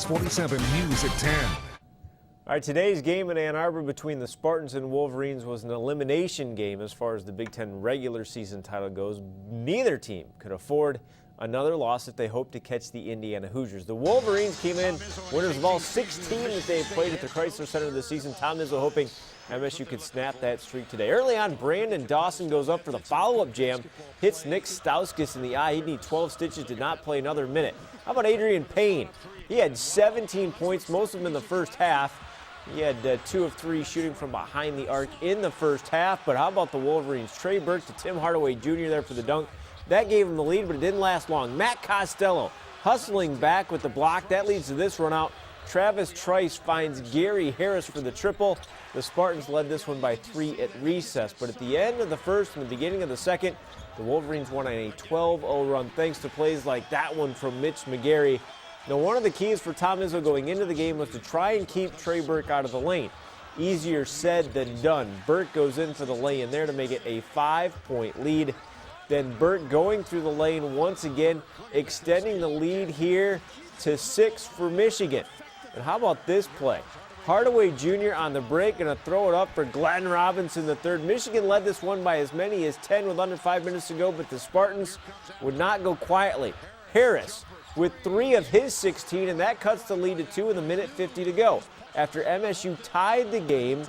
WSYM News at 10. All right, today's game in Ann Arbor between the Spartans and Wolverines was an elimination game as far as the Big Ten regular season title goes. Neither team could afford another loss if they hope to catch the Indiana Hoosiers. The Wolverines came in winners of all 16 that they've played at the Chrysler Center this season. Tom Izzo hoping MSU could snap that streak today. Early on, Brandon Dawson goes up for the follow-up jam, hits Nick Stauskas in the eye. He'd need 12 stitches, did not play another minute. How about Adrian Payne? He had 17 points, most of them in the first half. He had 2 of 3 shooting from behind the arc in the first half. But how about the Wolverines? Trey Burke to Tim Hardaway Jr. there for the dunk. That gave him the lead, but it didn't last long. Matt Costello hustling back with the block. That leads to this run out. Travis Trice finds Gary Harris for the triple. The Spartans led this one by 3 at recess. But at the end of the first and the beginning of the second, the Wolverines won on a 12-0 run thanks to plays like that one from Mitch McGarry. Now, one of the keys for Tom Izzo going into the game was to try and keep Trey Burke out of the lane. Easier said than done. Burke goes in for the lay-in there to make it a 5-point lead. Then Burke going through the lane once again, extending the lead here to 6 for Michigan. And how about this play? Hardaway Jr. on the break, going to throw it up for Glenn Robinson the third. Michigan led this one by as many as 10 with under 5 minutes to go, but the Spartans would not go quietly. Harris with 3 of his 16, and that cuts the lead to 2 with 1:50 to go. After MSU tied the game,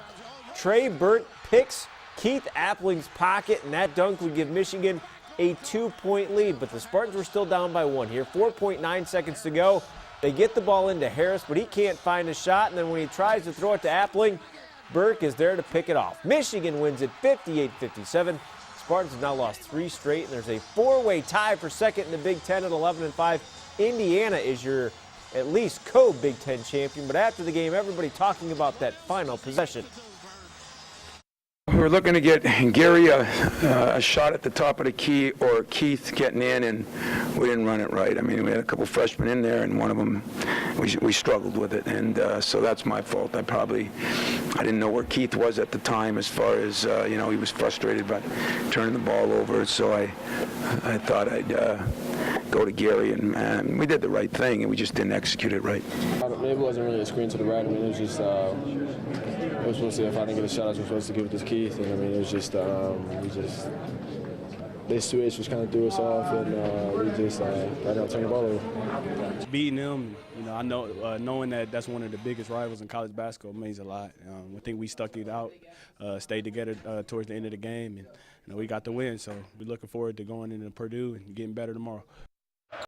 Trey Burke picks Keith Appling's pocket, and that dunk would give Michigan a 2-point lead. But the Spartans were still down by 1 here. 4.9 seconds to go. They get the ball into Harris, but he can't find a shot, and then when he tries to throw it to Appling, Burke is there to pick it off. Michigan wins it 58-57. Spartans have now lost 3 straight, and there's a 4-way tie for second in the Big Ten at 11-5. Indiana is your at least co-Big Ten champion, but after the game, everybody talking about that final possession. We're looking to get Gary a shot at the top of the key, or Keith getting in, and we didn't run it right. I mean, we had a couple freshmen in there, and one of them, we struggled with it, and so that's my fault. I didn't know where Keith was at the time as far as, he was frustrated about turning the ball over, so I thought I'd go to Gary, and we did the right thing, and we just didn't execute it right. Maybe it wasn't really a screen to the right. I mean, it was just, I was supposed to, if I didn't get a shot, I was supposed to give it to Keith, and I mean, it was just, this switch just kind of threw us off, and we just got out turn the ball over. Beating them, I know, knowing that that's one of the biggest rivals in college basketball means a lot. I think we stuck it out, stayed together towards the end of the game, and we got the win. So we're looking forward to going into Purdue and getting better tomorrow.